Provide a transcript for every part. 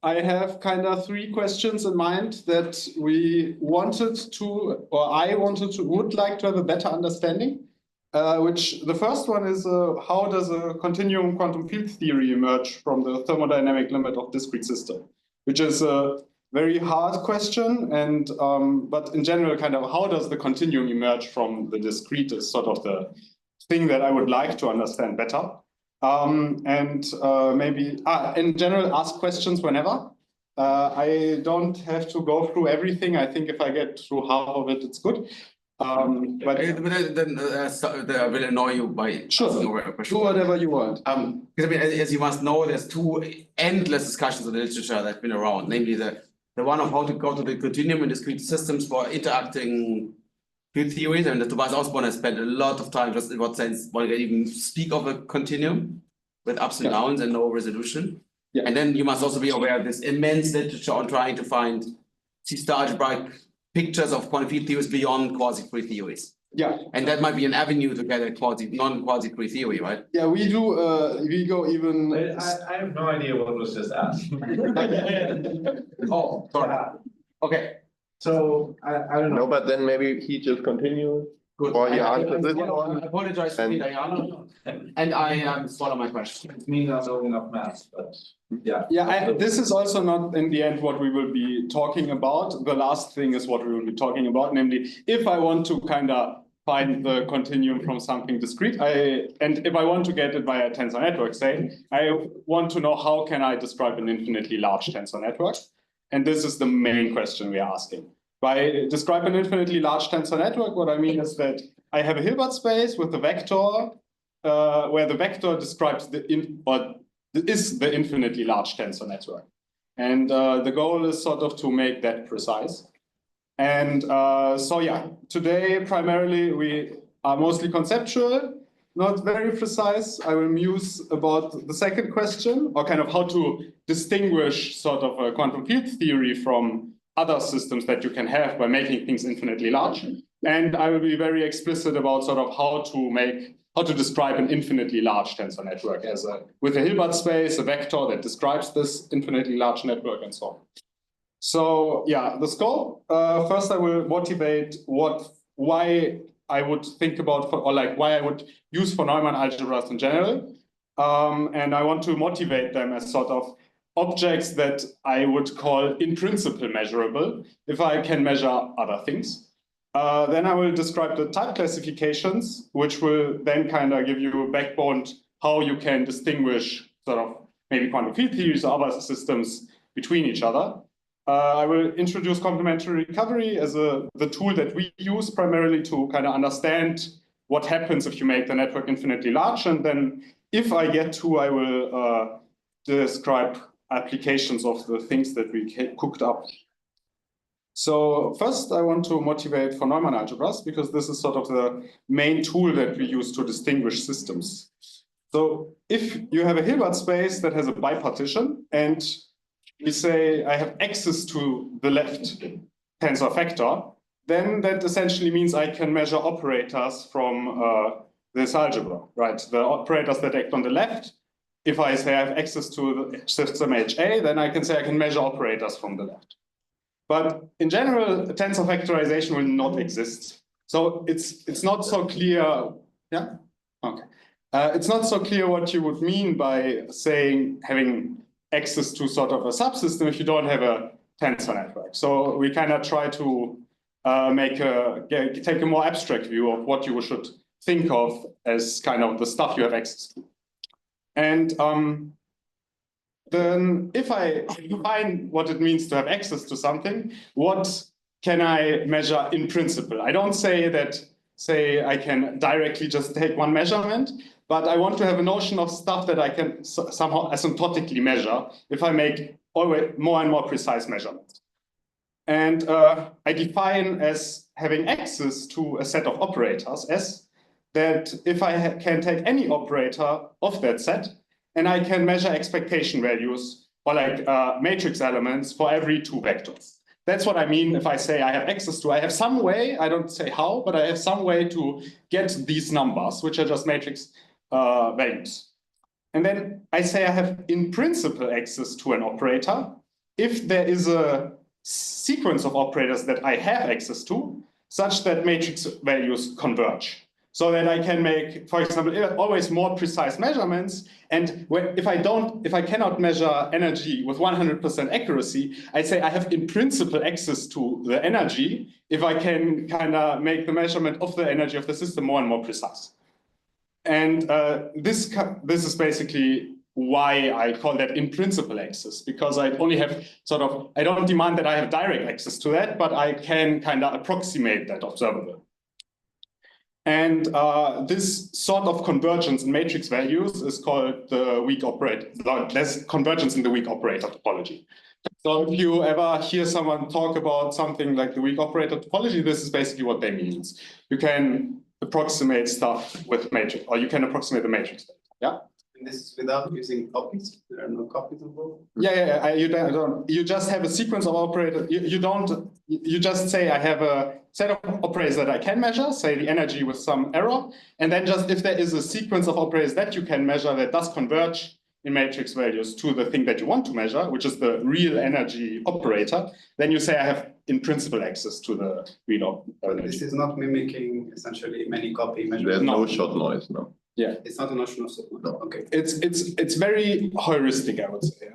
I have kind of three questions in mind that we wanted to, or I wanted to, would like to have a better understanding. Which the first one is how does a continuum quantum field theory emerge from the thermodynamic limit of discrete system? Which is a very hard question, and but in general, kind of how does the continuum emerge from the discrete is sort of the thing that I would like to understand better. Maybe in general, ask questions whenever. I don't have to go through everything. I think if I get through half of it, it's good. But then I will annoy you by sure, do whatever you want. Because I mean, as you must know, there's two endless discussions in the literature that's been around, namely the one of how to go to the continuum in discrete systems for interacting field theories, and Tobias Osborne has spent a lot of time just in what sense one can even speak of a continuum with ups and downs and no resolution. Yeah. And then you must also be aware of this immense literature on trying to find C-star algebraic pictures of quantum field theories beyond quasi-free theories. Yeah. And that might be an avenue to get a non-quasi-free theory, right? Yeah, we do, we go even... I have no idea what was just asked. Oh, sorry. Okay. So, I don't know. No, but then maybe he just continues. Good. Or he answers this one. I apologize to Diana, and I swallow my question. It's me not knowing enough math, but yeah. Yeah, this is also not in the end what we will be talking about. The last thing is what we will be talking about, namely, if I want to kind of find the continuum from something discrete, and if I want to get it via a tensor network, say, I want to know how can I describe an infinitely large tensor network? And this is the main question we are asking. By describe an infinitely large tensor network, what I mean is that I have a Hilbert space with a vector where the vector describes is the infinitely large tensor network. And the goal is sort of to make that precise. And so yeah, today primarily we are mostly conceptual, not very precise. I will muse about the second question, or kind of how to distinguish sort of a quantum field theory from other systems that you can have by making things infinitely large. And I will be very explicit about sort of how to describe an infinitely large tensor network with a Hilbert space, a vector that describes this infinitely large network, and so on. So yeah, the scope. First, I will motivate why I would think about, or like why I would use von Neumann algebras in general. And I want to motivate them as sort of objects that I would call in principle measurable, if I can measure other things. Then I will describe the type classifications, which will then kind of give you a backbone how you can distinguish sort of maybe quantum field theories or other systems between each other. I will introduce complementary recovery as the tool that we use primarily to kind of understand what happens if you make the network infinitely large. And then if I get to, I will describe applications of the things that we cooked up. So first, I want to motivate von Neumann algebras, because this is sort of the main tool that we use to distinguish systems. So if you have a Hilbert space that has a bipartition, and we say I have access to the left tensor factor, then that essentially means I can measure operators from this algebra, right? The operators that act on the left. If I say I have access to the system HA, then I can say I can measure operators from the left. But in general, tensor factorization will not exist. So it's not so clear. Yeah? Okay. It's not so clear what you would mean by saying having access to sort of a subsystem if you don't have a tensor network. So we kind of try to take a more abstract view of what you should think of as kind of the stuff you have access to. And then if I define what it means to have access to something, what can I measure in principle? I don't say that, I can directly just take one measurement, but I want to have a notion of stuff that I can somehow asymptotically measure if I make always more and more precise measurements. And I define as having access to a set of operators as that if I can take any operator of that set, and I can measure expectation values or like matrix elements for every two vectors. That's what I mean if I say I have access to, I have some way, I don't say how, but I have some way to get these numbers, which are just matrix values. And then I say I have in principle access to an operator if there is a sequence of operators that I have access to, such that matrix values converge. So that I can make, for example, always more precise measurements. And if I cannot measure energy with 100% accuracy, I say I have in principle access to the energy if I can kind of make the measurement of the energy of the system more and more precise. And this is basically why I call that in principle access, because I only have I don't demand that I have direct access to that, but I can kind of approximate that observable. And this sort of convergence in matrix values is called the weak operator. There's convergence in the weak operator topology. So if you ever hear someone talk about something like the weak operator topology, this is basically what they mean. You can approximate stuff with matrix, or you can approximate the matrix. Yeah. And this is without using copies. There are no copies involved. Yeah. You don't. You just have a sequence of operators. You don't. You just say I have a set of operators that I can measure, say the energy with some error, and then just if there is a sequence of operators that you can measure that does converge in matrix values to the thing that you want to measure, which is the real energy operator, then you say I have in principle access to the real energy. This is not mimicking essentially many copy There's measurements. no shot noise, no. Yeah, It's not a notion of signal. No. Okay. it's very heuristic, I would say.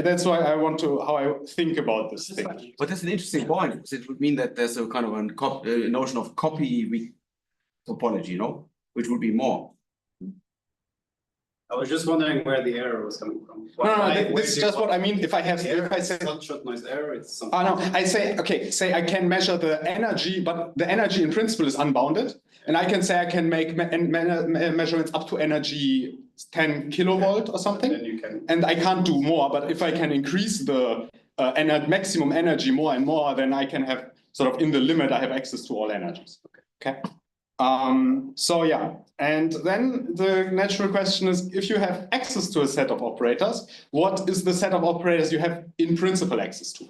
That's why I want to how I think about this thing. But that's an interesting point, because it would mean that there's a kind of a notion of copy topology, which would be more. I was just wondering where the error was coming from. This is just what I mean. If I say it's not shot noise error, it's something. no, I say, okay, say I can measure the energy, but the energy in principle is unbounded. And I can say I can make measurements up to energy 10 kilovolt or something. Then you can. And I can't do more, but if I can increase the maximum energy more and more, then I can have in the limit, I have access to all energies. Okay. So yeah, and then the natural question is, if you have access to a set of operators, what is the set of operators you have in principle access to?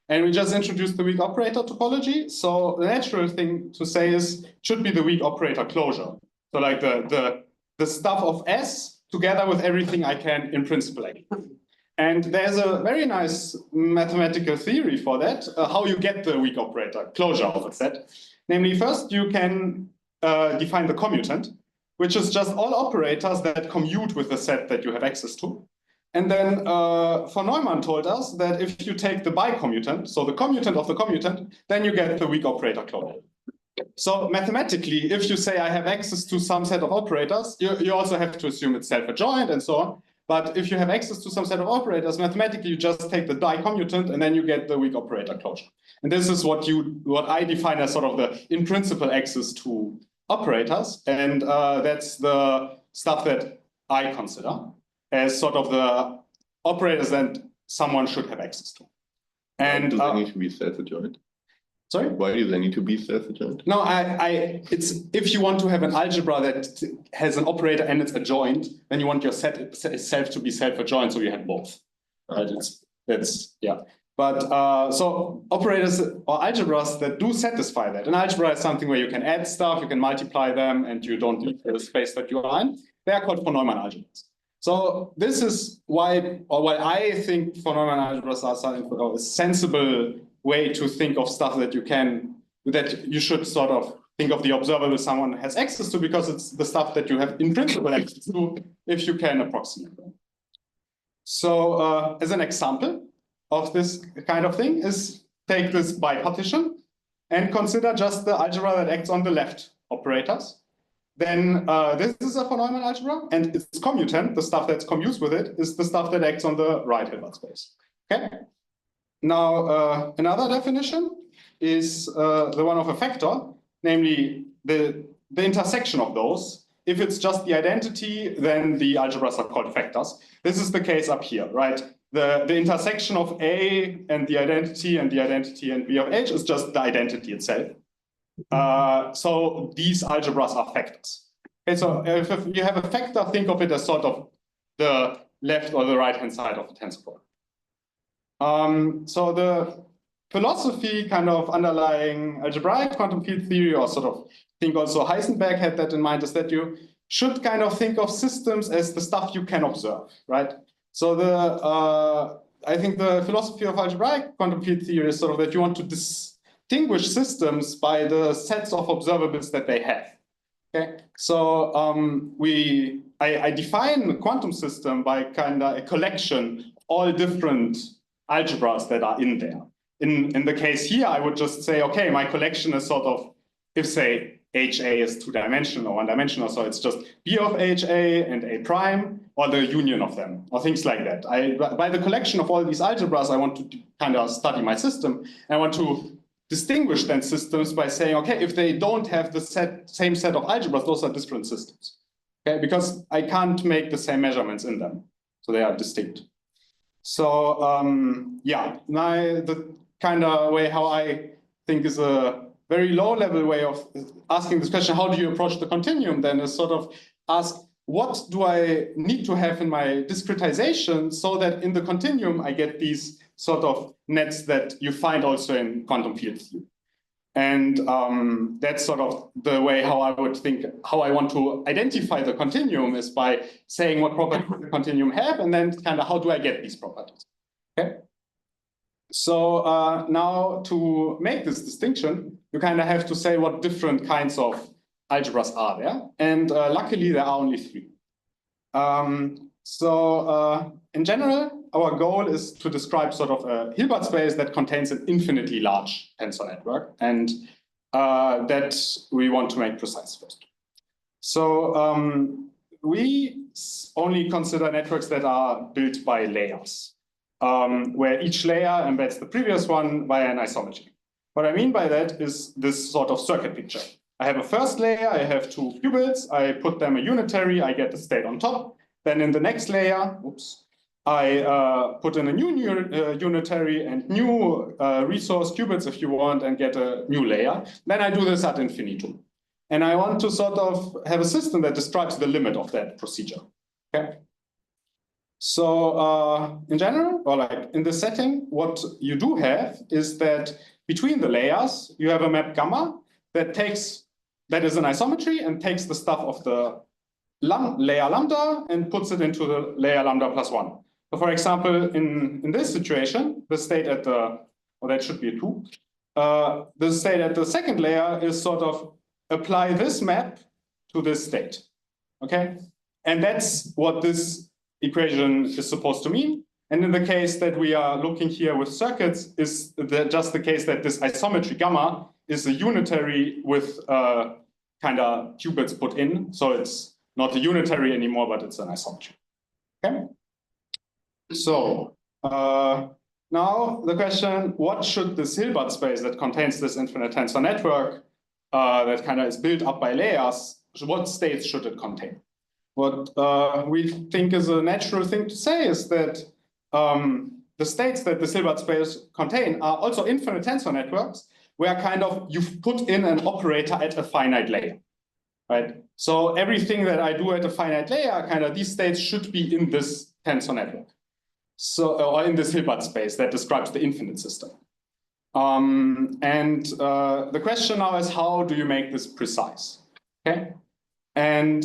And we just introduced the weak operator topology. So the natural thing to say is, should be the weak operator closure. So like the stuff of S together with everything I can in principle. And there's a very nice mathematical theory for that, how you get the weak operator closure of a set. Namely, first you can define the commutant, which is just all operators that commute with the set that you have access to. And then von Neumann told us that if you take the bicommutant, so the commutant of the commutant, then you get the weak operator closure. So mathematically, if you say I have access to some set of operators, you also have to assume it's self-adjoint and so on. But if you have access to some set of operators, mathematically you just take the dicommutant and then you get the weak operator closure. And this is what I define as the in principle access to operators, and that's the stuff that I consider as the operators that someone should have access to. And do they need to be self-adjoint? Sorry? Why do they need to be self-adjoint? No, it's if you want to have an algebra that has an operator and it's adjoint, then you want your set itself to be self-adjoint, so you have both. Right? That's yeah. But so operators or algebras that do satisfy that. An algebra is something where you can add stuff, you can multiply them, and you don't leave the space that you are in. They are called von Neumann algebras. So this is why I think von Neumann algebras are a sensible way to think of stuff that you should think of the observable someone has access to, because it's the stuff that you have in principle access to if you can approximate them. So as an example of this kind of thing is take this bipartition and consider just the algebra that acts on the left operators. Then this is a von Neumann algebra, and its commutant, the stuff that's commutes with it, is the stuff that acts on the right Hilbert space. Okay. Now another definition is the one of a factor, namely the intersection of those. If it's just the identity, then the algebras are called factors. This is the case up here, right? The intersection of A and the identity and B of H is just the identity itself. So these algebras are factors. Okay, so if you have a factor, think of it as the left or the right-hand side of the tensor product. So the philosophy underlying algebraic quantum field theory, or think also Heisenberg had that in mind, is that you should think of systems as the stuff you can observe, right? So I think the philosophy of algebraic quantum field theory is sort of that you want to distinguish systems by the sets of observables that they have. Okay, so I define a quantum system by kind of a collection of all different algebras that are in there. In the case here, I would just say, okay, my collection is sort of, if say HA is two-dimensional or one-dimensional, so it's just B of HA and A prime, or the union of them, or things like that. By the collection of all these algebras, I want to kind of study my system. I want to distinguish then systems by saying, okay, if they don't have the same set of algebras, those are different systems. Okay, because I can't make the same measurements in them, so they are distinct. So yeah, now the kind of way how I think is a very low-level way of asking this question, how do you approach the continuum, then is sort of ask, what do I need to have in my discretization so that in the continuum I get these sort of nets that you find also in quantum field theory. And that's sort of the way how I would think, how I want to identify the continuum is by saying what properties the continuum have, and then kind of how do I get these properties. Okay. So now to make this distinction, you kind of have to say what different kinds of algebras are there. And luckily, there are only three. In general, our goal is to describe sort of a Hilbert space that contains an infinitely large tensor network, and that we want to make precise first. So we only consider networks that are built by layers, where each layer embeds the previous one via an isometry. What I mean by that is this sort of circuit picture. I have a first layer, I have two qubits, I put them a unitary, I get the state on top. Then in the next layer, I put in a new unitary and new resource qubits if you want, and get a new layer. Then I do this ad infinitum. And I want to sort of have a system that describes the limit of that procedure. Okay. So in general, or like in this setting, what you do have is that between the layers, you have a map gamma that is an isometry and takes the stuff of the layer lambda and puts it into the layer lambda plus one. So for example, in this situation, the state at the, or that should be a 2, the state at the second layer is sort of apply this map to this state. Okay. And that's what this equation is supposed to mean. And in the case that we are looking here with circuits, is just the case that this isometry gamma is a unitary with kind of qubits put in. So it's not a unitary anymore, but it's an isometry. Okay. So now the question, what should this Hilbert space that contains this infinite tensor network that kind of is built up by layers, what states should it contain? What we think is a natural thing to say is that the states that the Hilbert space contain are also infinite tensor networks, where kind of you've put in an operator at a finite layer, right? So everything that I do at a finite layer, kind of these states should be in this tensor network. So, or in this Hilbert space that describes the infinite system. The question now is, how do you make this precise? Okay. And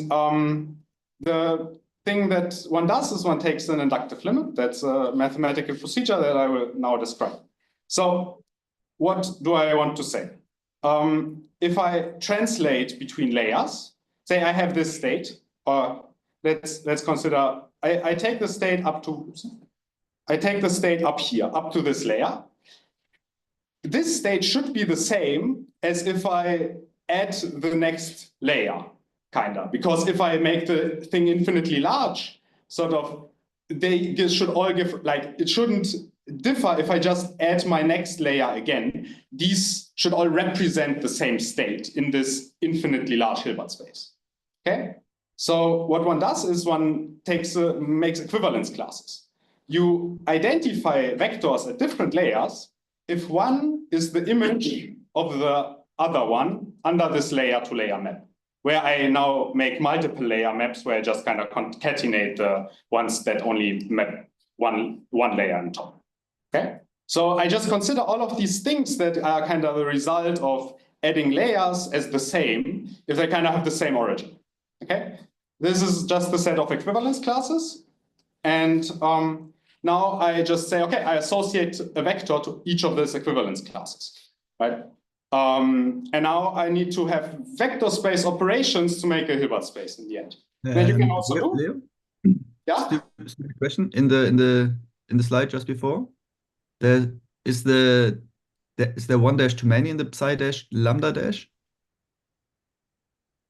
the thing that one does is one takes an inductive limit. That's a mathematical procedure that I will now describe. So what do I want to say? If I translate between layers, say I have this state, or let's consider, I take the state up to, I take the state up here, up to this layer. This state should be the same as if I add the next layer, kind of, because if I make the thing infinitely large, sort of, they should all give, like, it shouldn't differ if I just add my next layer again. These should all represent the same state in this infinitely large Hilbert space. Okay? So what one does is one makes equivalence classes. You identify vectors at different layers if one is the image of the other one under this layer-to-layer map, where I now make multiple layer maps where I just kind of concatenate the ones that only map one layer on top. Okay, so I just consider all of these things that are kind of the result of adding layers as the same if they kind of have the same origin. Okay, this is just the set of equivalence classes, and now I just say, okay, I associate a vector to each of these equivalence classes, right? And now I need to have vector space operations to make a Hilbert space in the end. Then you can also do. Leo? Yeah. Stupid question. In the slide just before, there is there 1 dash too many in the psi dash lambda dash?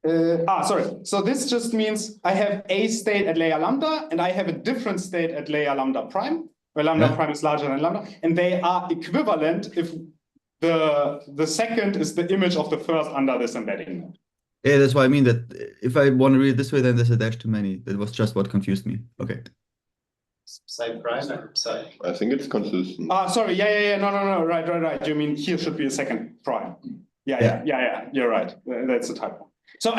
Sorry. So this just means I have a state at layer lambda, and I have a different state at layer lambda prime, where lambda prime is larger than lambda, and they are equivalent if the second is the image of the first under this embedding map. Yeah, that's why I mean that if I want to read it this way, then there's a dash too many. That was just what confused me. Okay. Psi prime or psi? I think it's consistent. Sorry. Yeah. No. Right. You mean here should be a second prime. Yeah. You're right. That's a typo. So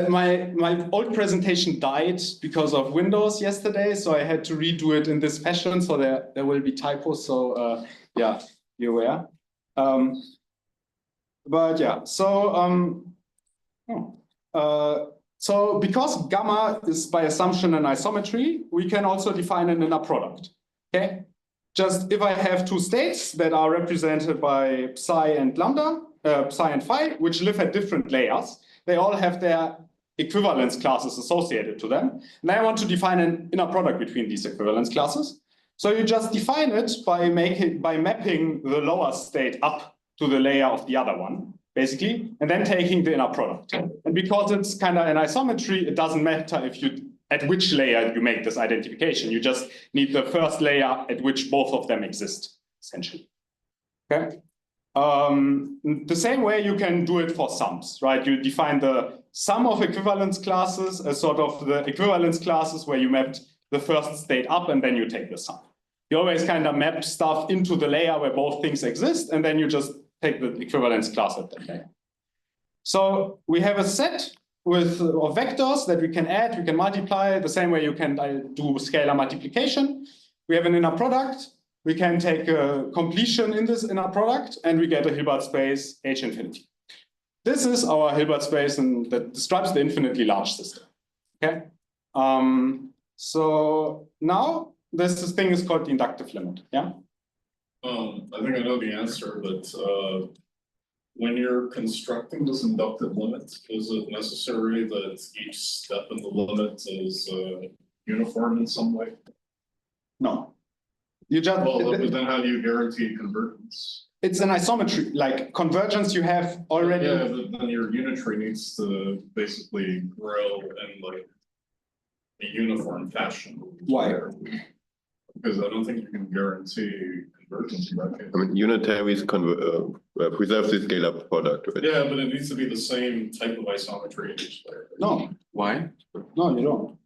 my old presentation died because of Windows yesterday, so I had to redo it in this fashion. So there will be typos. So yeah, be aware. But yeah, so because gamma is by assumption an isometry, we can also define an inner product. Okay, just if I have two states that are represented by psi and lambda, psi and phi, which live at different layers, they all have their equivalence classes associated to them. And I want to define an inner product between these equivalence classes. So you just define it by mapping the lower state up to the layer of the other one, basically, and then taking the inner product. And because it's kind of an isometry, it doesn't matter at which layer you make this identification. You just need the first layer at which both of them exist, essentially. Okay. The same way you can do it for sums, right? You define the sum of equivalence classes as sort of the equivalence classes where you mapped the first state up and then you take the sum. You always kind of map stuff into the layer where both things exist, and then you just take the equivalence class at that layer. So we have a set of vectors that we can add, we can multiply the same way you can do scalar multiplication. We have an inner product. We can take a completion in this inner product, and we get a Hilbert space H infinity. This is our Hilbert space, and that describes the infinitely large system. Okay. So now this thing is called the inductive limit. Yeah. I think I know the answer, but when you're constructing this inductive limit, is it necessary that each step in the limit is uniform in some way? No. You just but then how do you guarantee convergence? It's an isometry, like convergence you have already. Yeah, but then your unitary needs to basically grow in like a uniform fashion. Why? Because I don't think you can guarantee convergence in that case. I mean, unitaries preserve the scalar product, right? Yeah, but it needs to be the same type of isometry in each layer. No. Why? No, you don't.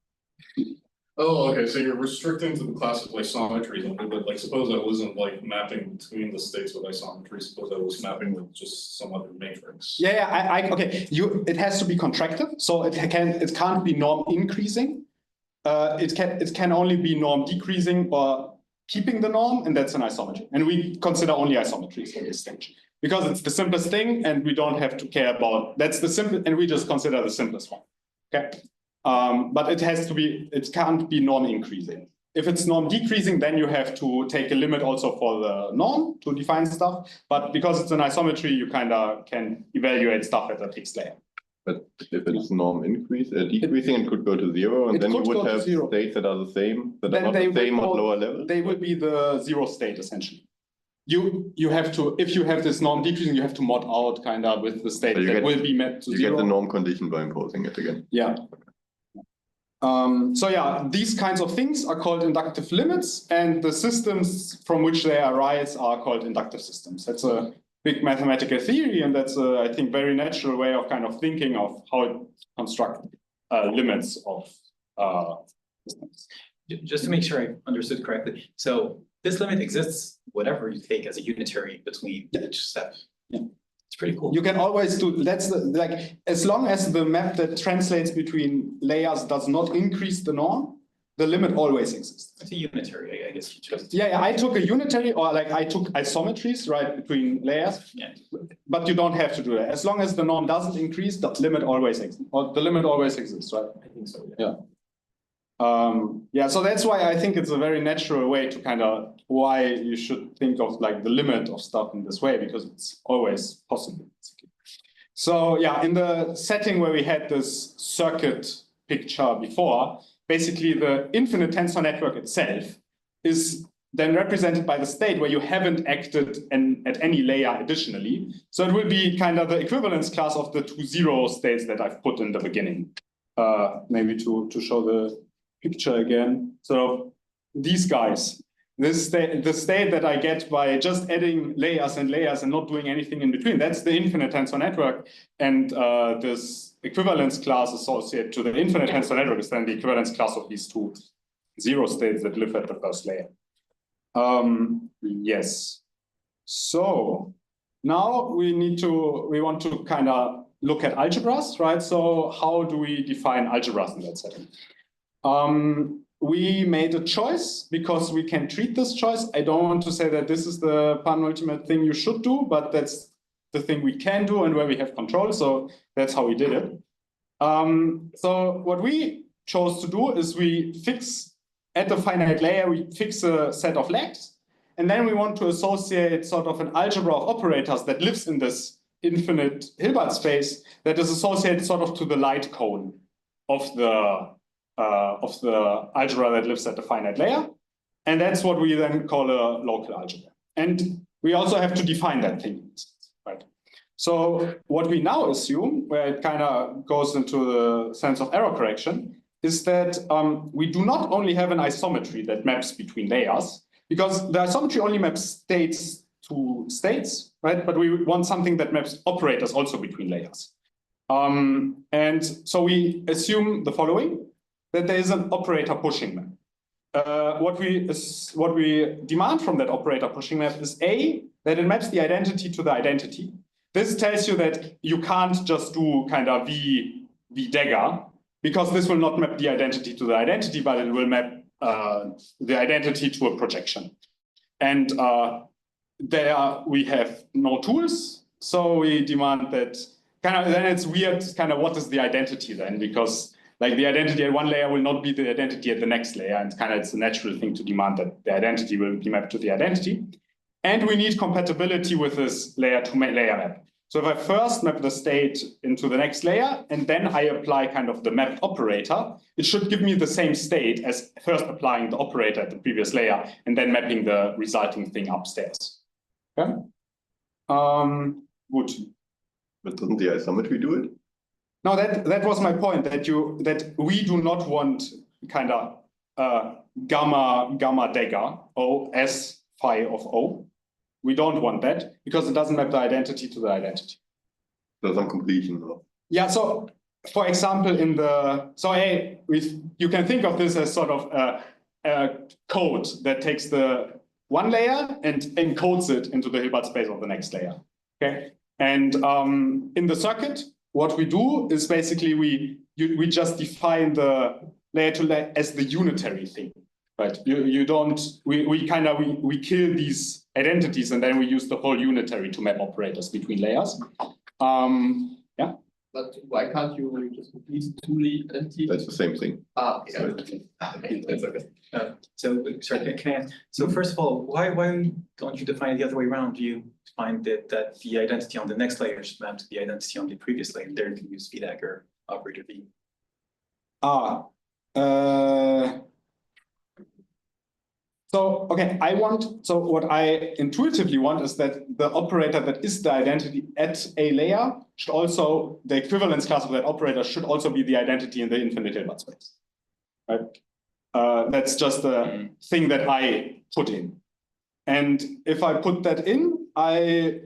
Oh, okay, so you're restricting to the class of isometries, but like suppose I wasn't like mapping between the states with isometry, suppose I was mapping with just some other matrix. Yeah, okay. It has to be contractive, so it can't be norm increasing. It can only be norm decreasing or keeping the norm, and that's an isometry. And we consider only isometries at this stage because it's the simplest thing, and we don't have to care about that's the simple, and we just consider the simplest one. Okay. But it can't be norm increasing. If it's norm decreasing, then you have to take a limit also for the norm to define stuff. But because it's an isometry, you kind of can evaluate stuff at a fixed layer. But if it's norm decreasing, it could go to 0, and then you would have states that are the same, that are not the same at lower levels. They will be the 0 state essentially. You have to, if you have this norm decreasing, you have to mod out kind of with the state that will be mapped to 0. You get the norm condition by imposing it again. Yeah. So yeah, these kinds of things are called inductive limits, and the systems from which they arise are called inductive systems. That's a big mathematical theory, and that's a, I think, very natural way of kind of thinking of how to construct limits of systems. Just to make sure I understood correctly, so this limit exists whatever you take as a unitary between each step. Yeah. It's pretty cool. You can always do, like, as long as the map that translates between layers does not increase the norm, the limit always exists. It's a unitary, I guess. Yeah, I took a unitary, or like I took isometries, right, between layers. Yeah. But you don't have to do that. As long as the norm doesn't increase, the limit always exists, or the limit always exists, right? I think so, yeah. Yeah, so that's why I think it's a very natural way to kind of why you should think of like the limit of stuff in this way, because it's always possible. So yeah, in the setting where we had this circuit picture before, basically the infinite tensor network itself is then represented by the state where you haven't acted at any layer additionally. So it will be kind of the equivalence class of the 2 zero states that I've put in the beginning. Maybe to show the picture again. So these guys, the state that I get by just adding layers and layers and not doing anything in between, that's the infinite tensor network. And this equivalence class associated to the infinite tensor network is then the equivalence class of these 2 zero states that live at the first layer. Yes. So now we want to kind of look at algebras, right? So how do we define algebras in that setting? We made a choice because we can treat this choice. I don't want to say that this is the penultimate thing you should do, but that's the thing we can do and where we have control. So that's how we did it. So what we chose to do is we fix at the finite layer, we fix a set of legs, and then we want to associate sort of an algebra of operators that lives in this infinite Hilbert space that is associated sort of to the light cone of the algebra that lives at the finite layer. And that's what we then call a local algebra. And we also have to define that thing, right? So what we now assume, where it kind of goes into the sense of error correction, is that we do not only have an isometry that maps between layers, because the isometry only maps states to states, right? But we want something that maps operators also between layers. And so we assume the following, that there is an operator pushing map. What we demand from that operator pushing map is A, that it maps the identity to the identity. This tells you that you can't just do kind of V dagger, because this will not map the identity to the identity, but it will map the identity to a projection. And there we have no tools, so we demand that then it's weird, what is the identity then? Because like the identity at one layer will not be the identity at the next layer, and it's a natural thing to demand that the identity will be mapped to the identity. And we need compatibility with this layer to layer map. So if I first map the state into the next layer, and then I apply kind of the map operator, it should give me the same state as first applying the operator at the previous layer, and then mapping the resulting thing upstairs. Okay? Good. But doesn't the isometry do it? No, that was my point, that we do not want kind of gamma dagger, O, S, phi of O. We don't want that because it doesn't map the identity to the identity. So some completion. Though. Yeah, so for example, you can think of this as sort of a code that takes the one layer and encodes it into the Hilbert space of the next layer. Okay, and in the circuit, what we do is basically we just define the layer to layer as the unitary thing, right? We kill these identities and then we use the whole unitary to map operators between layers. Yeah. But why can't you just complete two entities? That's the same thing. Okay. That's okay. So sorry, can I ask? So first of all, why don't you define it the other way around? Do you find that the identity on the next layer should map to the identity on the previous layer? There you can use V dagger operator V. So what I intuitively want is that the operator that is the identity at a layer should also, the equivalence class of that operator should also be the identity in the infinite Hilbert space, right? That's just the thing that I put in. And if I put that in, I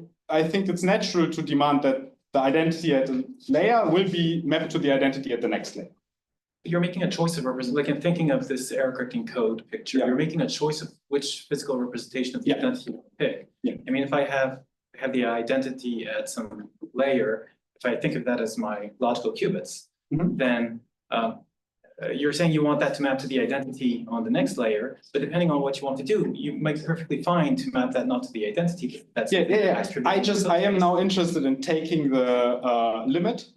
think it's natural to demand that the identity at a layer will be mapped to the identity at the next layer. You're making a choice of representation, like in thinking of this error correcting code picture, you're making a choice of which physical representation of the identity you pick. Yeah. I mean, if I have the identity at some layer, if I think of that as my logical qubits, then you're saying you want that to map to the identity on the next layer, but depending on what you want to do, you might be perfectly fine to map that not to the identity. That's I am now interested in taking the limit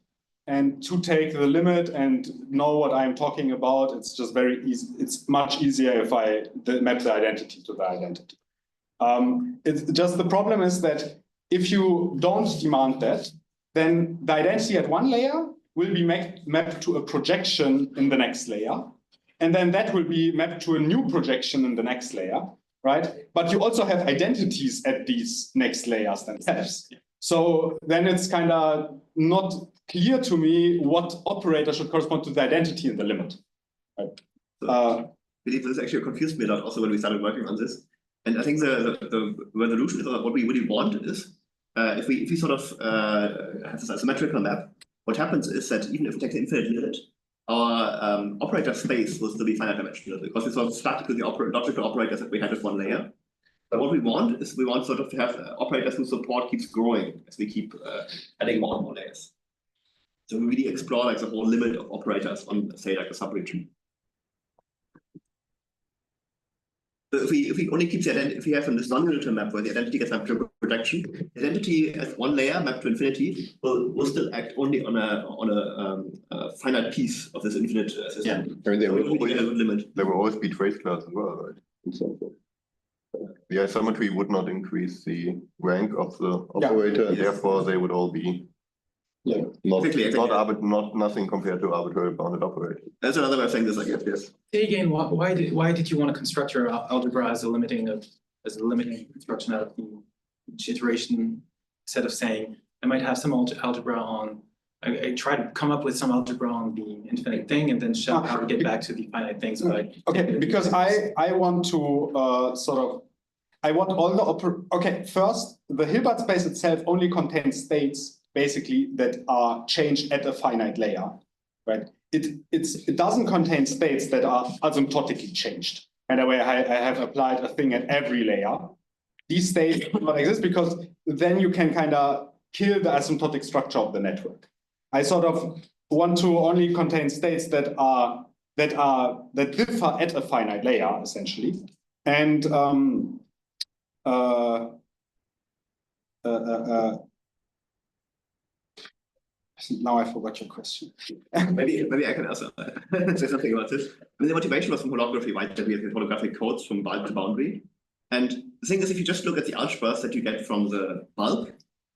And to take the limit and know what I'm talking about, it's just very easy. It's much easier if I map the identity to the identity. It's just the problem is that if you don't demand that, then the identity at one layer will be mapped to a projection in the next layer. And then that will be mapped to a new projection in the next layer, right? But you also have identities at these next layers themselves. So then it's kind of not clear to me what operator should correspond to the identity in the limit. Right? I believe this actually confused me a lot also when we started working on this. And I think the resolution is what we really want is if we sort of have this asymmetrical map, what happens is that even if we take the infinite limit, our operator space will still be finite dimensional because we sort of start with the logical operators that we had with one layer. But what we want is we want sort of to have operators whose support keeps growing as we keep adding more and more layers. So we really explore like the whole limit of operators on, say, like a subregion. So if we only keep the identity, if we have this non-unital map where the identity gets mapped to a projection, the identity as one layer mapped to infinity will still act only on a finite piece of this infinite system. I mean, there limit. will always be trace class as well, right? In some form. The asymmetry would not increase the rank of the operator, and therefore they would all be nothing compared to arbitrary bounded operators. That's another way of saying this, I guess. Yes. Say again, why did you want to construct your algebra as a limiting construction out of each iteration, instead of saying I might have some algebra on. I try to come up with some algebra on the infinite thing and then show how to get back to the finite things. Okay, because I want to I want all the first, the Hilbert space itself only contains states basically that are changed at a finite layer, right? It doesn't contain states that are asymptotically changed. And the way I have applied a thing at every layer. These states do not exist because then you can kind of kill the asymptotic structure of the network. I sort of want to only contain states that differ at a finite layer, essentially. And now I forgot your question. maybe I can also say something about this. I mean, the motivation was from holography, right? That we have holographic codes from bulk to boundary. And the thing is, if you just look at the algebras that you get from the bulk,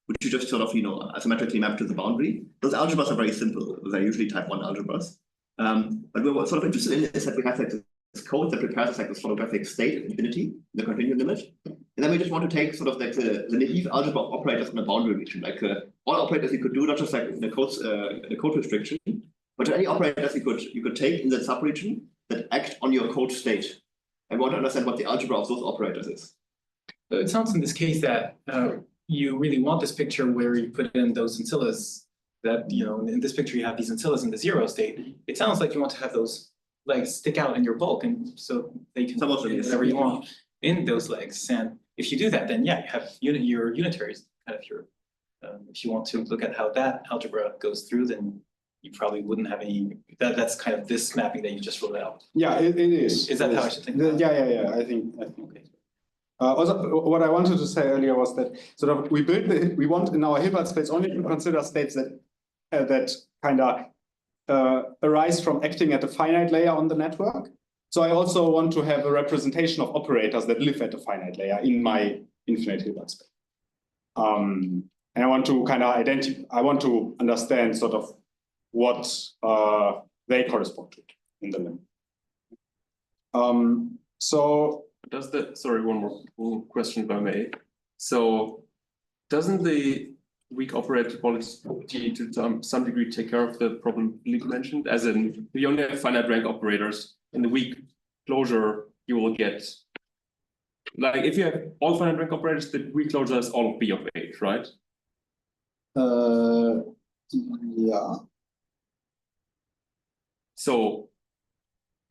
which you just sort of, asymmetrically map to the boundary, those algebras are very simple. They're usually type 1 algebras. But we're sort of interested in is that we have like this code that prepares us like this holographic state at infinity, the continuum limit. And then we just want to take sort of like the naive algebra of operators in a boundary region, like all operators you could do, not just like in the code restriction, but any operators you could take in that subregion that act on your code state. And want to understand what the algebra of those operators is. It sounds in this case that you really want this picture where you put in those ancillas that, in this picture you have these ancillas in the 0 state. It sounds like you want to have those legs stick out in your bulk, and so they can do whatever you want in those legs. And if you do that, then yeah, you have your unitaries kind of your, if you want to look at how that algebra goes through, then you probably wouldn't have any, that's kind of this mapping that you just wrote out. Yeah, it is. Is that how I should think about it? Yeah, I think. Okay. Also, what I wanted to say earlier was that sort of we want in our Hilbert space only to consider states that kind of arise from acting at a finite layer on the network. So I also want to have a representation of operators that live at a finite layer in my infinite Hilbert space. And I want to kind of I want to understand sort of what they correspond to in the limit. So does that, sorry, one more question if I may. So doesn't the weak operator quality to some degree take care of the problem Leo mentioned? As in, we only have finite rank operators. In the weak closure, you will get, like if you have all finite rank operators, the weak closure is all of B of H, right? Yeah. So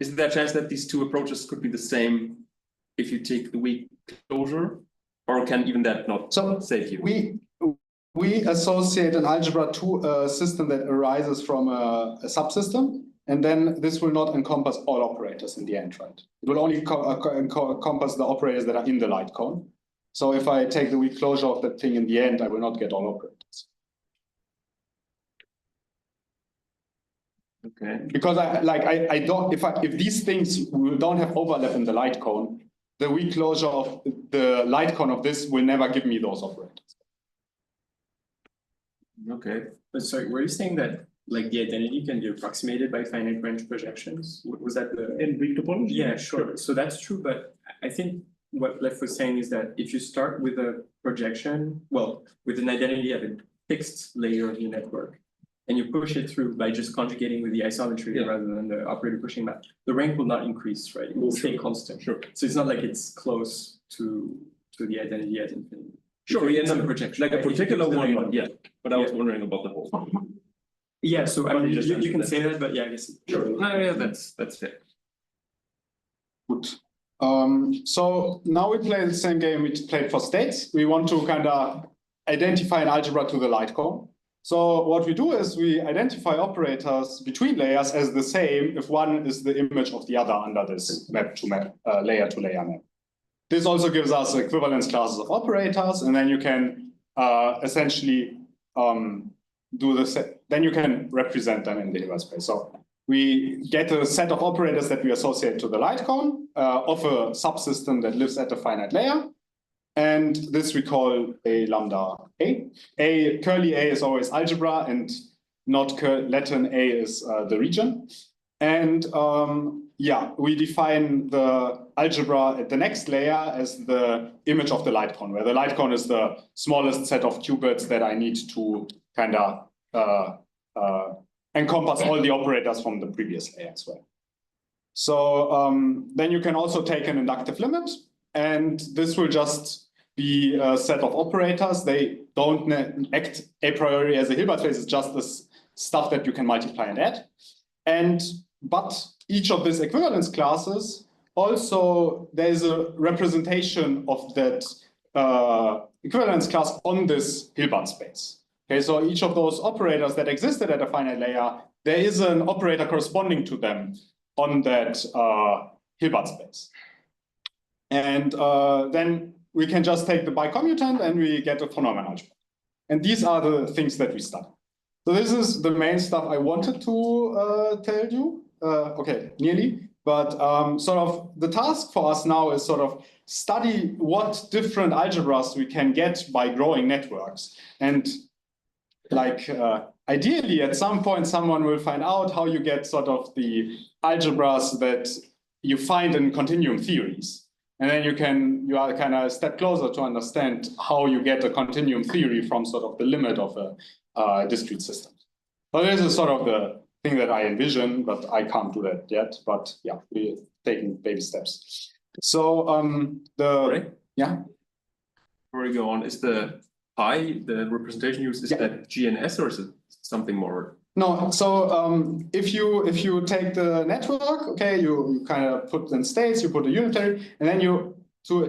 is there a chance that these two approaches could be the same if you take the weak closure, or can even that not save you? We associate an algebra to a system that arises from a subsystem, and then this will not encompass all operators in the end, right? It will only encompass the operators that are in the light cone. So if I take the weak closure of that thing in the end, I will not get all operators. Okay. Because I don't, if these things don't have overlap in the light cone, the weak closure of the light cone of this will never give me those operators. Okay. But sorry, were you saying that like the identity can be approximated by finite range projections? Was that the In weak topology? Yeah, sure. So that's true, but I think what Lev was saying is that if you start with a projection, well, with an identity of a fixed layer of your network, and you push it through by just conjugating with the isometry rather than the operator pushing back, the rank will not increase, right? It will stay constant. Sure. So it's not like it's close to the identity at infinity. Sure, yeah, Some no, projection. like a Right? If particular it's the one, layer- yeah, but I was wondering about the whole. Yeah, so I But mean, you just you answered can that. say that, but yeah, I guess. Sure, no, yeah, that's fair. Good. So now we play the same game we played for states. We want to kind of identify an algebra to the light cone. So what we do is we identify operators between layers as the same if one is the image of the other under this map to map, layer to layer map. This also gives us equivalence classes of operators, and then you can essentially do the set. Then you can represent them in the Hilbert space. So we get a set of operators that we associate to the light cone of a subsystem that lives at a finite layer. And this we call a lambda A. A curly A is always algebra, and not Latin A is the region. And yeah, we define the algebra at the next layer as the image of the light cone, where the light cone is the smallest set of qubits that I need to kind of encompass all the operators from the previous layer as well. So then you can also take an inductive limit, and this will just be a set of operators. They don't act a priori as a Hilbert space. It's just this stuff that you can multiply and add. But each of these equivalence classes also, there's a representation of that equivalence class on this Hilbert space. Okay, so each of those operators that existed at a finite layer, there is an operator corresponding to them on that Hilbert space. And then we can just take the bicommutant and we get a von Neumann algebra. And these are the things that we study. So this is the main stuff I wanted to tell you. Okay, nearly. But sort of the task for us now is sort of study what different algebras we can get by growing networks. And like ideally, at some point, someone will find out how you get sort of the algebras that you find in continuum theories. And then you are kind of a step closer to understand how you get a continuum theory from sort of the limit of a discrete system. So this is sort of the thing that I envision, but I can't do that yet. But yeah, we're taking baby steps. So yeah. Before we go on, is the pi, the representation used, is that GNS or is it something more? No, so if you take the network, okay, you kind of put in states, you put a unitary, and then you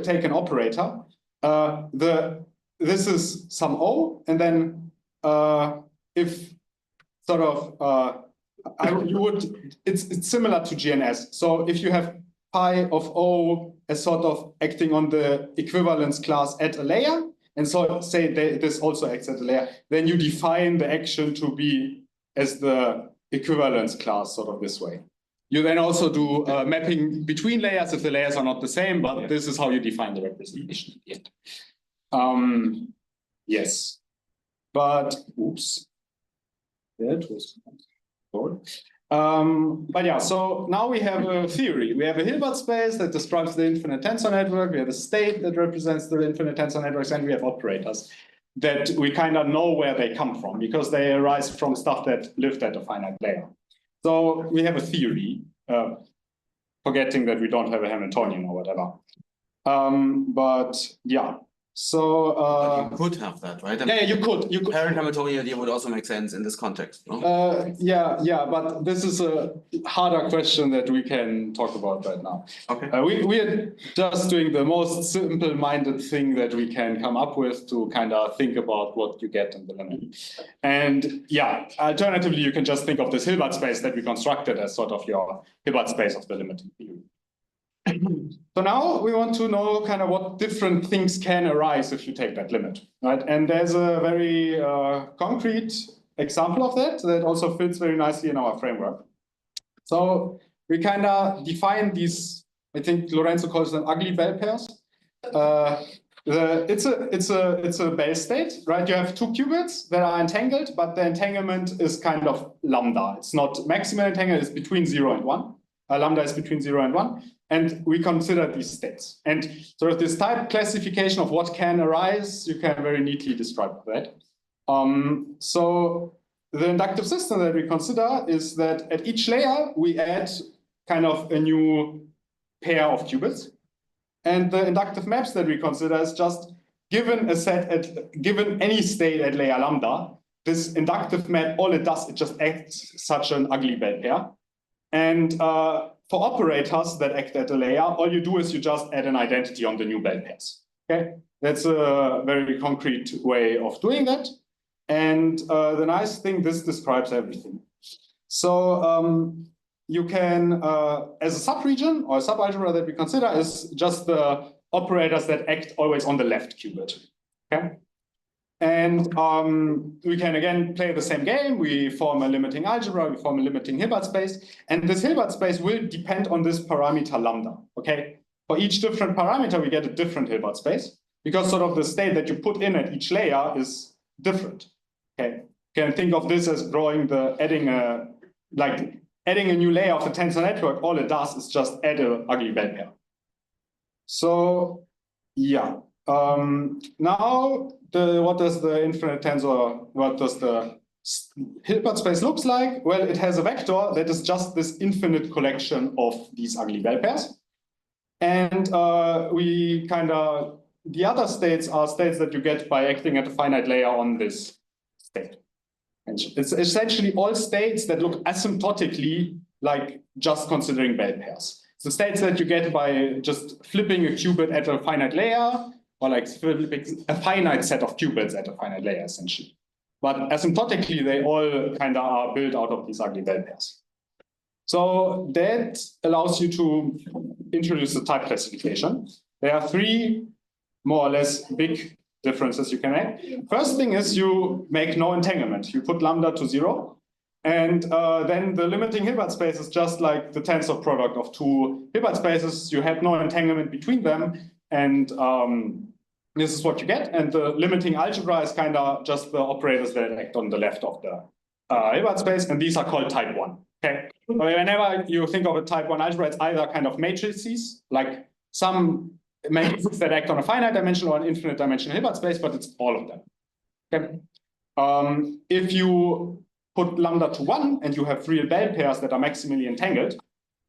take an operator. This is some O, and then if sort of it's similar to GNS. So if you have pi of O as sort of acting on the equivalence class at a layer, and so say this also acts at a layer, then you define the action to be as the equivalence class sort of this way. You then also do mapping between layers if the layers are not the same, but this is how you define the representation at the end. Yes, but oops. That was but yeah, so now we have a theory. We have a Hilbert space that describes the infinite tensor network. We have a state that represents the infinite tensor networks, and we have operators that we kind of know where they come from because they arise from stuff that lived at a finite layer. So we have a theory, forgetting that we don't have a Hamiltonian or whatever. But yeah. So you could have that, right? Yeah, you could. Parent Hamiltonian idea would also make sense in this context, no? Yeah, but this is a harder question that we can talk about right now. Okay. We are just doing the most simple-minded thing that we can come up with to kind of think about what you get in the limit. And yeah, alternatively, you can just think of this Hilbert space that we constructed as sort of your Hilbert space of the limiting theory. So now we want to know kind of what different things can arise if you take that limit, right? And there's a very concrete example of that also fits very nicely in our framework. So we kind of define these, I think Lorenzo calls them ugly bell pairs. It's a Bell state, right? You have two qubits that are entangled, but the entanglement is kind of lambda. It's not maximal entanglement, it's between 0 and 1. Lambda is between 0 and 1. And we consider these states. And sort of this type classification of what can arise, you can very neatly describe that. So the inductive system that we consider is that at each layer, we add kind of a new pair of qubits. And the inductive maps that we consider is just given given any state at layer lambda, this inductive map, all it does, it just acts such an ugly bell pair. And for operators that act at a layer, all you do is you just add an identity on the new bell pairs. Okay, that's a very concrete way of doing that. And the nice thing, this describes everything. So you can, as a subregion or a subalgebra that we consider, is just the operators that act always on the left qubit. Okay. And we can again play the same game. We form a limiting algebra, we form a limiting Hilbert space, and this Hilbert space will depend on this parameter lambda. Okay. For each different parameter, we get a different Hilbert space because sort of the state that you put in at each layer is different. Okay. You can think of this as adding a new layer of a tensor network. All it does is just add an ugly bell pair. So yeah. Now, what does the infinite tensor, what does the Hilbert space looks like? Well, it has a vector that is just this infinite collection of these ugly bell pairs. And the other states are states that you get by acting at a finite layer on this state. And it's essentially all states that look asymptotically like just considering bell pairs. So states that you get by just flipping a qubit at a finite layer, or like flipping a finite set of qubits at a finite layer, essentially. But asymptotically, they all kind of are built out of these ugly bell pairs. So that allows you to introduce the type classification. There are three more or less big differences you can make. First thing is you make no entanglement. You put lambda to 0. And then the limiting Hilbert space is just like the tensor product of two Hilbert spaces. You have no entanglement between them. And this is what you get. And the limiting algebra is kind of just the operators that act on the left of the Hilbert space. And these are called type 1. Okay. Whenever you think of a type 1 algebra, it's either kind of matrices, like some matrices that act on a finite dimension or an infinite dimensional Hilbert space, but it's all of them. Okay. If you put lambda to 1 and you have real bell pairs that are maximally entangled,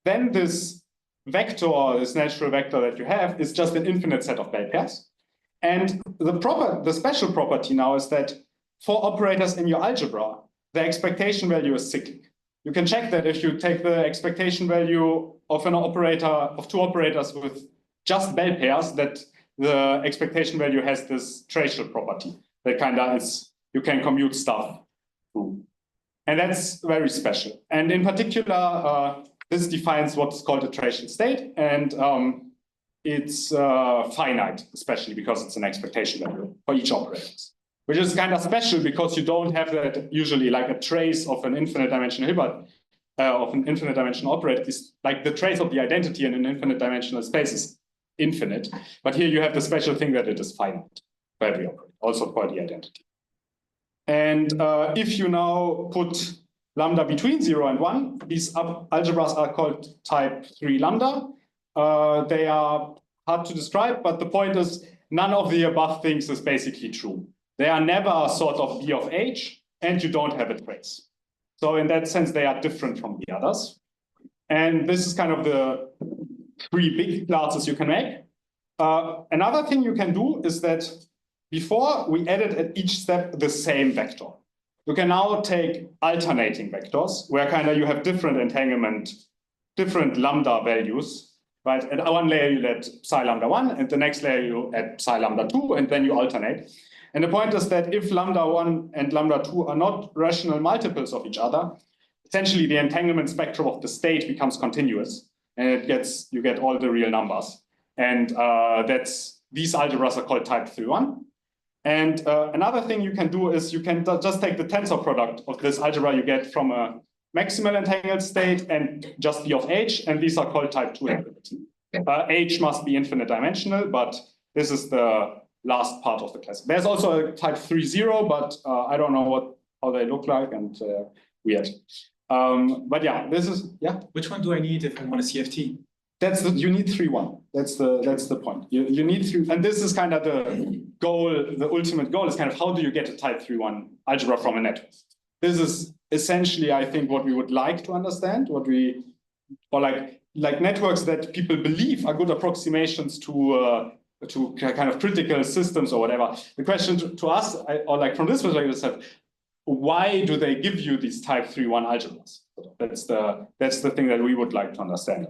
then this vector, this natural vector that you have, is just an infinite set of bell pairs. And the special property now is that for operators in your algebra, the expectation value is cyclic. You can check that if you take the expectation value of an operator, of two operators with just bell pairs, that the expectation value has this tracial property that kind of is, you can commute stuff through. And that's very special. And in particular, this defines what's called a tracial state. And it's finite, especially because it's an expectation value for each operator, which is kind of special because you don't have that usually like a trace of an infinite dimensional Hilbert, of an infinite dimensional operator. Is like the trace of the identity in an infinite dimensional space is infinite. But here you have the special thing that it is finite for every operator, also for the identity. And if you now put lambda between 0 and 1, these algebras are called type 3 lambda. They are hard to describe, but the point is none of the above things is basically true. They are never sort of B of H, and you don't have a trace. So in that sense, they are different from the others. And this is kind of the three big classes you can make. Another thing you can do is that before we added at each step the same vector. You can now take alternating vectors where kind of you have different entanglement, different lambda values, right? At one layer you let psi lambda 1, and the next layer you add psi lambda 2, and then you alternate. And the point is that if lambda 1 and lambda 2 are not rational multiples of each other, essentially the entanglement spectrum of the state becomes continuous, and you get all the real numbers. And these algebras are called type 3-1. And another thing you can do is you can just take the tensor product of this algebra you get from a maximal entangled state and just B of H, and these are called type 2 infinity. H must be infinite dimensional, but this is the last part of the class. There's also a type 3-0, but I don't know how they look like, and weird. But yeah, this is, yeah. Which one do I need if I want a CFT? You need 3-1. That's the point. You need 3, and this is kind of the goal. The ultimate goal is kind of how do you get a type 3-1 algebra from a network? This is essentially, I think, what we would like to understand. Or like networks that people believe are good approximations to kind of critical systems or whatever. The question to us, or like from this perspective, is that why do they give you these type 3-1 algebras? That's the thing that we would like to understand.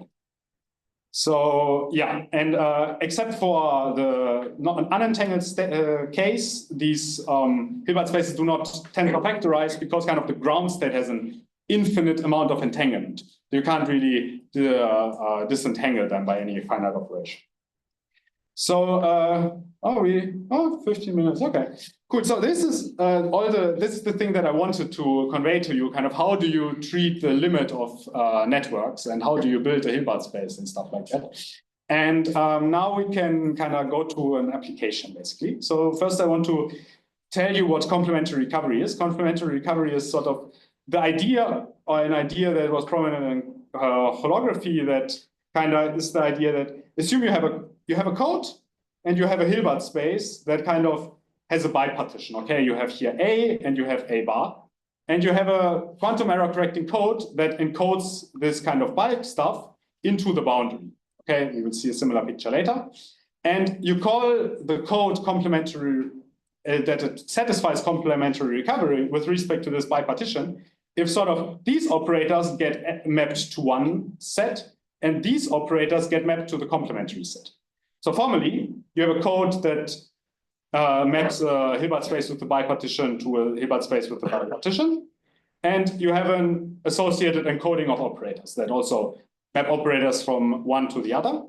So yeah, and except for the unentangled case, these Hilbert spaces do not tensor factorize because kind of the ground state has an infinite amount of entanglement. You can't really disentangle them by any finite operation. So 15 minutes, okay. Cool. So this is this is the thing that I wanted to convey to you, kind of how do you treat the limit of networks and how do you build a Hilbert space and stuff like that. And now we can kind of go to an application basically. So first I want to tell you what complementary recovery is. Complementary recovery is sort of the idea, or an idea that was prominent in holography, that kind of is the idea that assume you have a code and you have a Hilbert space that kind of has a bipartition. Okay, you have here A and you have A bar, and you have a quantum error correcting code that encodes this kind of bulk stuff into the boundary. Okay, we will see a similar picture later. And you call the code complementary, that it satisfies complementary recovery with respect to this bipartition if sort of these operators get mapped to one set and these operators get mapped to the complementary set. So formally, you have a code that maps a Hilbert space with the bipartition to a Hilbert space with the bipartition. And you have an associated encoding of operators that also map operators from one to the other.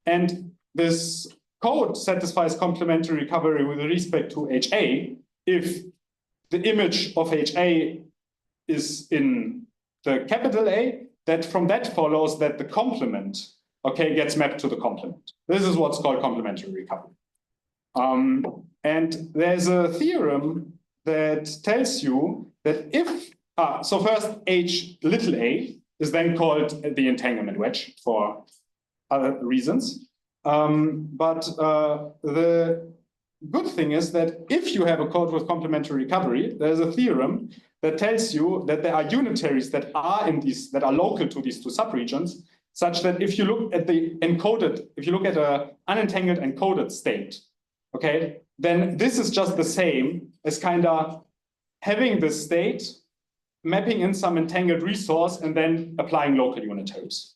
And this code satisfies complementary recovery with respect to HA if the image of HA is in the capital A, that from that follows that the complement, okay, gets mapped to the complement. This is what's called complementary recovery. And there's a theorem that tells you that if, so first H little a is then called the entanglement wedge for other reasons. But the good thing is that if you have a code with complementary recovery, there's a theorem that tells you that there are unitaries that are in these, that are local to these two subregions, such that if you look at the encoded, if you look at an unentangled encoded state, okay, then this is just the same as kind of having this state, mapping in some entangled resource, and then applying local unitaries.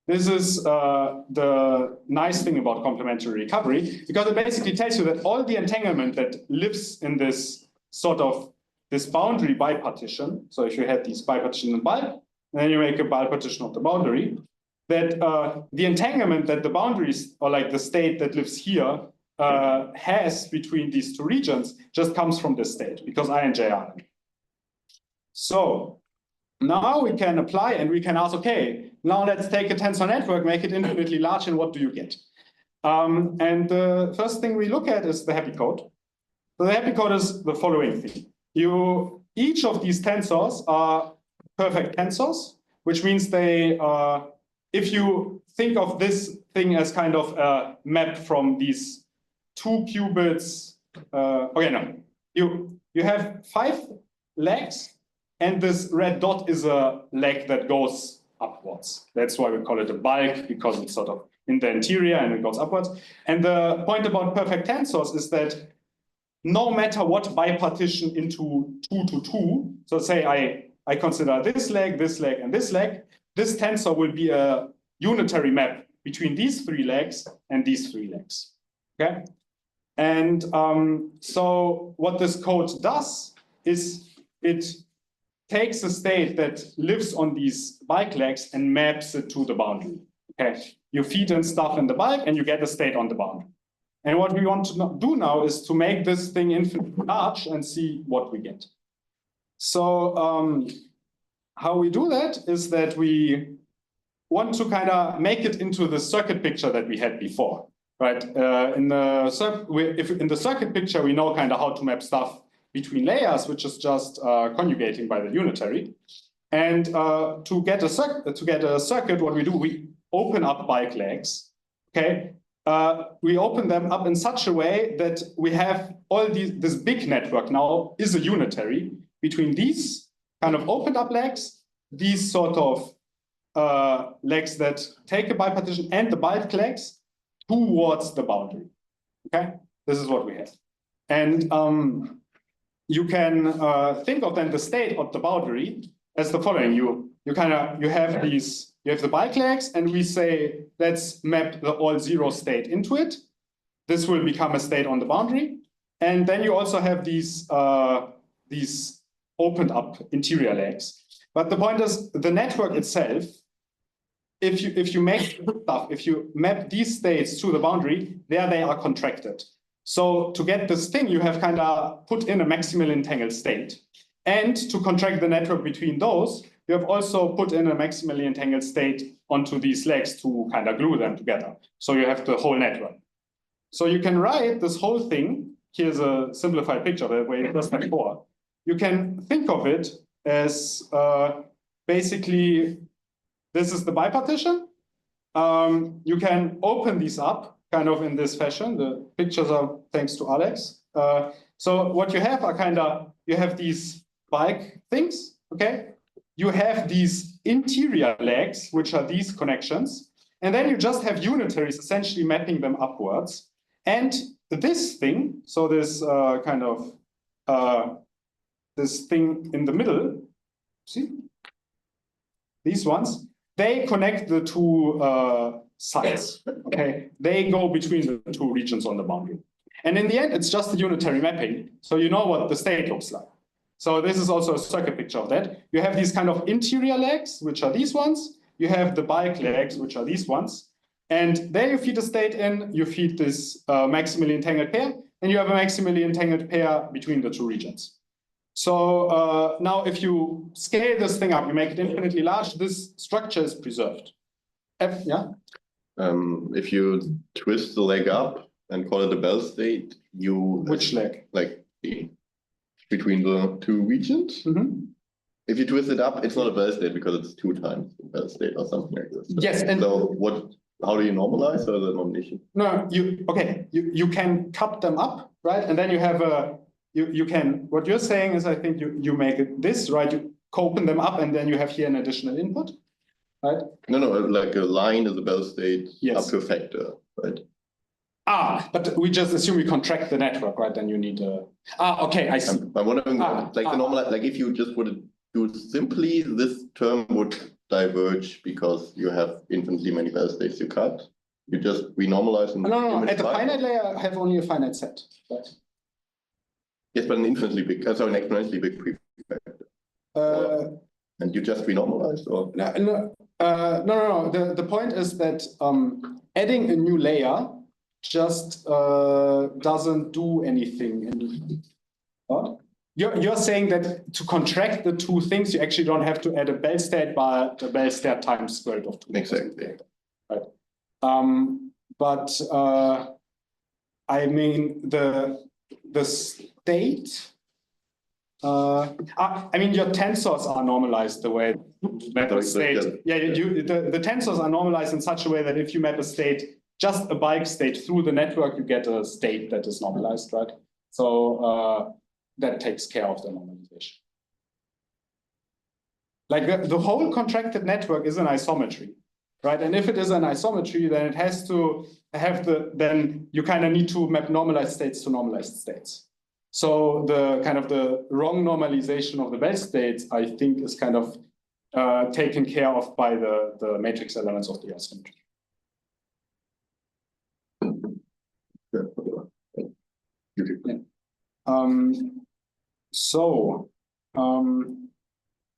This is the nice thing about complementary recovery, because it basically tells you that all the entanglement that lives in this sort of this boundary bipartition, so if you had these bipartition and bulk, and then you make a bipartition of the boundary, that the entanglement that the boundaries, or like the state that lives here, has between these two regions just comes from this state, because I and J are. So now we can apply and we can ask, okay, now let's take a tensor network, make it infinitely large, and what do you get? And the first thing we look at is the happy code. So the happy code is the following thing. Each of these tensors are perfect tensors, which means they, if you think of this thing as kind of a map from these 2 qubits, okay, no, you have 5 legs, and this red dot is a leg that goes upwards. That's why we call it a bulk, because it's sort of in the interior and it goes upwards. And the point about perfect tensors is that no matter what bipartition into 2 to 2, so say I consider this leg, and this leg, this tensor will be a unitary map between these 3 legs and these 3 legs, okay? And so what this code does is it takes a state that lives on these bulk legs and maps it to the boundary, okay? You feed in stuff in the bulk and you get a state on the boundary. And what we want to do now is to make this thing infinitely large and see what we get. So how we do that is that we want to kind of make it into the circuit picture that we had before, right? In the circuit picture, we know kind of how to map stuff between layers, which is just conjugating by the unitary. And to get a circuit, what we do, we open up bulk legs. Okay, we open them up in such a way that we have all this big network now is a unitary between these kind of opened up legs, these sort of legs that take a bipartition, and the bulk legs towards the boundary. Okay, this is what we have, and you can think of then the state of the boundary as the following. You have these. You have the bulk legs, and we say, let's map the all zero state into it. This will become a state on the boundary. And then you also have these opened up interior legs. But the point is, the network itself, if you map these states to the boundary, there they are contracted. So to get this thing, you have kind of put in a maximally entangled state. And to contract the network between those, you have also put in a maximally entangled state onto these legs to kind of glue them together. So you have the whole network. So you can write this whole thing. Here's a simplified picture of it where it was before. You can think of it as basically, this is the bipartition. You can open these up kind of in this fashion. The pictures are thanks to Alex. So what you have are you have these bulk things, okay? You have these interior legs, which are these connections, and then you just have unitaries essentially mapping them upwards. And this thing, so this this thing in the middle, see? These ones, they connect the two sides, okay? They go between the two regions on the boundary. And in the end, it's just a unitary mapping, so you know what the state looks like. So this is also a circuit picture of that. You have these kind of interior legs, which are these ones. You have the bulk legs, which are these ones. And there you feed a state in, you feed this maximally entangled pair, and you have a maximally entangled pair between the two regions. So now if you scale this thing up, you make it infinitely large, this structure is preserved. Yeah? If you twist the leg up and call it a bell state, Which leg? Like between the two regions. Mm-hmm. If you twist it up, it's not a bell state because it's 2 times the bell state or something like this. Yes, and so how do you normalize, or is that not an issue? No, you can cut them up, right? And then you have you can, what you're saying is, I think you make it this, right? You open them up and then you have here an additional input, right? No, like a line is a bell state Yes. up to a factor, right? But we just assume we contract the network, right? Then you need okay, I see. I'm wondering, the normal, like if you just would do it simply, this term would diverge because you have infinitely many bell states you cut. You just renormalize. No. At the finite layer, I have only a finite set, right? Yes, but an infinitely big, an exponentially big prefactor. And you just renormalize, or? No. The point is that adding a new layer just doesn't do anything. What? You're saying that to contract the two things, you actually don't have to add a bell state, but a bell state times square root of 2. Exactly. Right. But I mean the state. I mean your tensors are normalized the way you map a state. Yeah, the tensors are normalized in such a way that if you map a state, just a bulk state through the network, you get a state that is normalized, right? So that takes care of the normalization. Like the whole contracted network is an isometry, right? And if it is an isometry, then it has to have then you kind of need to map normalized states to normalized states. So the kind of the wrong normalization of the bell states, I think, is kind of taken care of by the matrix elements of the isometry.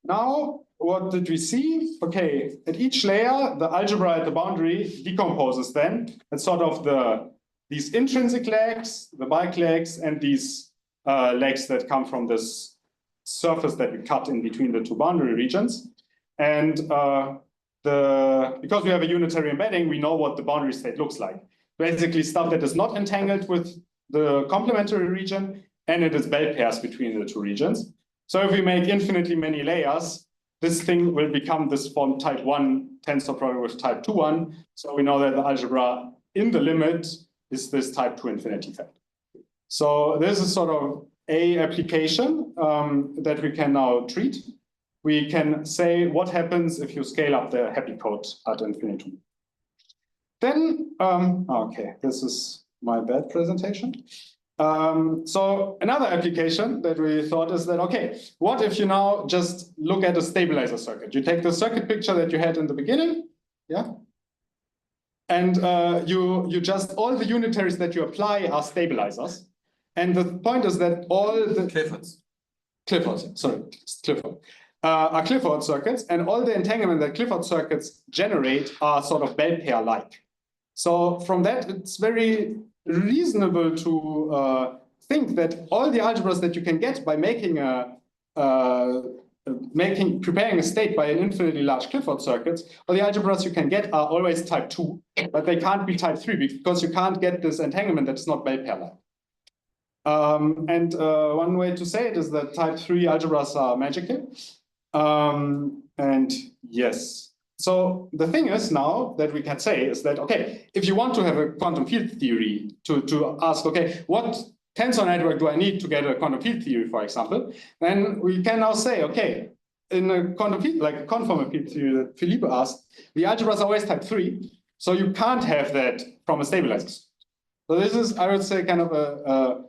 Now what did we see? Okay, at each layer, the algebra at the boundary decomposes then. It's sort of these intrinsic legs, the bulk legs, and these legs that come from this surface that we cut in between the two boundary regions. And because we have a unitary embedding, we know what the boundary state looks like. Basically stuff that is not entangled with the complementary region, and it is bell pairs between the two regions. So if we make infinitely many layers, this thing will become this form type 1 tensor probably with type 2 one. So we know that the algebra in the limit is this type 2 infinity factor. So this is sort of a application that we can now treat. We can say what happens if you scale up the happy code ad infinitum. Then, okay, this is my bad presentation. So another application that we thought is that, okay, what if you now just look at a stabilizer circuit? You take the circuit picture that you had in the beginning, yeah? And you just, all the unitaries that you apply are stabilizers. And the point is that all the are Clifford circuits, and all the entanglement that Clifford circuits generate are sort of bell pair-like. So from that, it's very reasonable to think that all the algebras that you can get by making preparing a state by an infinitely large Clifford circuits, all the algebras you can get are always type 2, but they can't be type 3 because you can't get this entanglement that's not bell pair-like. One way to say it is that type 3 algebras are magical. And yes, so the thing is now that we can say is that, okay, if you want to have a quantum field theory to ask, okay, what tensor network do I need to get a quantum field theory, for example, then we can now say, okay, in a quantum field, like a conformal field theory that Philippe asked, the algebras are always type 3, so you can't have that from a stabilizer. So this is, I would say, kind of a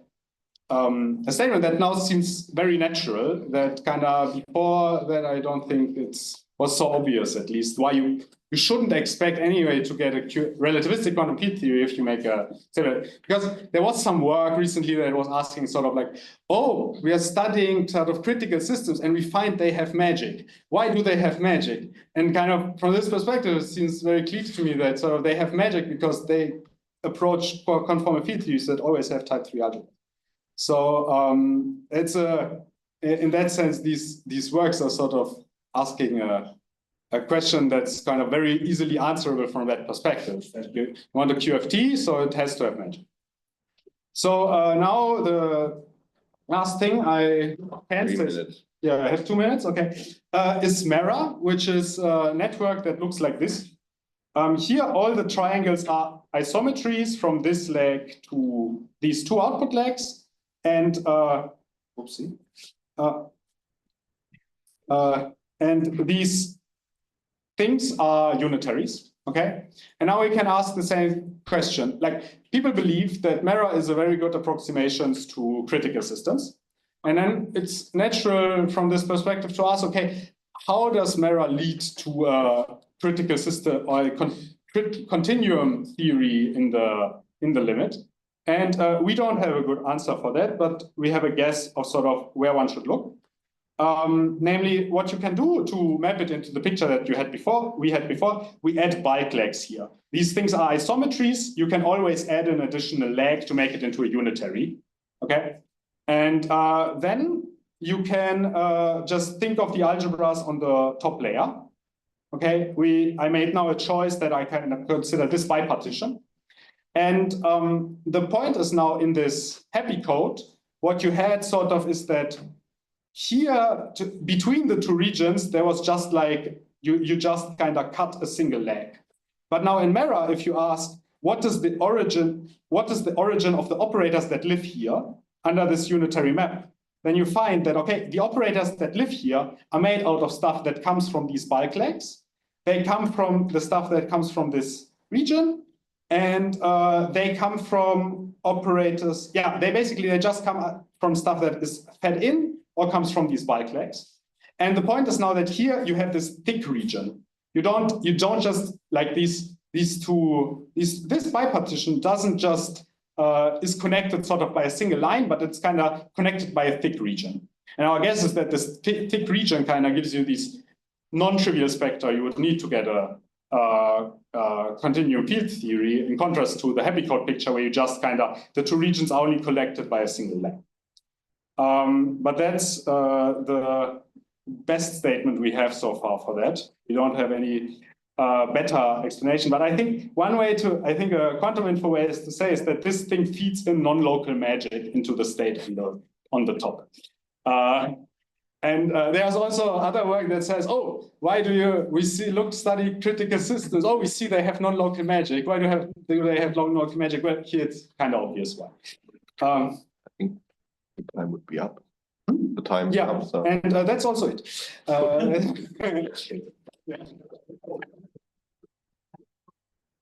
statement that now seems very natural, that kind of before that I don't think it was so obvious, at least, why you shouldn't expect anyway to get a relativistic quantum field theory if you make a, because there was some work recently that was asking sort of like, oh, we are studying sort of critical systems and we find they have magic. Why do they have magic? And kind of from this perspective, it seems very clear to me that sort of they have magic because they approach conformal field theories that always have type 3 algebra. So it's in that sense, these works are sort of asking a question that's kind of very easily answerable from that perspective. That you want a QFT, so it has to have magic. So now the last thing I can say, yeah, I have 2 minutes, okay, is MERA, which is a network that looks like this. Here, all the triangles are isometries from this leg to these two output legs. And oopsie, and these things are unitaries, okay? And now we can ask the same question. Like, people believe that MERA is a very good approximation to critical systems. And then it's natural from this perspective to ask, okay, how does MERA lead to a critical system or a continuum theory in the limit? And we don't have a good answer for that, but we have a guess of sort of where one should look. Namely, what you can do to map it into the picture that we had before, we add bulk legs here. These things are isometries. You can always add an additional leg to make it into a unitary, okay? And then you can just think of the algebras on the top layer, okay? I made now a choice that I can consider this bipartition. And the point is now in this happy code, what you had sort of is that here, between the two regions, there was just like, you just kind of cut a single leg. But now in MERA, if you ask, what is the origin of the operators that live here under this unitary map? Then you find that, okay, the operators that live here are made out of stuff that comes from these bulk legs. They come from the stuff that comes from this region. And they come from operators. Yeah, they just come from stuff that is fed in or comes from these bulk legs. And the point is now that here you have this thick region. You don't just like this bipartition doesn't just is connected sort of by a single line, but it's kind of connected by a thick region. And our guess is that this thick region kind of gives you these non-trivial spectra you would need to get a continuum field theory, in contrast to the happy code picture where you just kind of, the two regions are only collected by a single leg. But that's the best statement we have so far for that. We don't have any better explanation. But I think one way to, I think a quantum info way is to say is that this thing feeds in non-local magic into the state on the top. And there's also other work that says, oh, why do we study critical systems? Oh, we see they have non-local magic. Why do they have non-local magic? Well, here it's kind of obvious why. I think the time would be up. The time's Yeah, up. So. and that's also it. Yeah.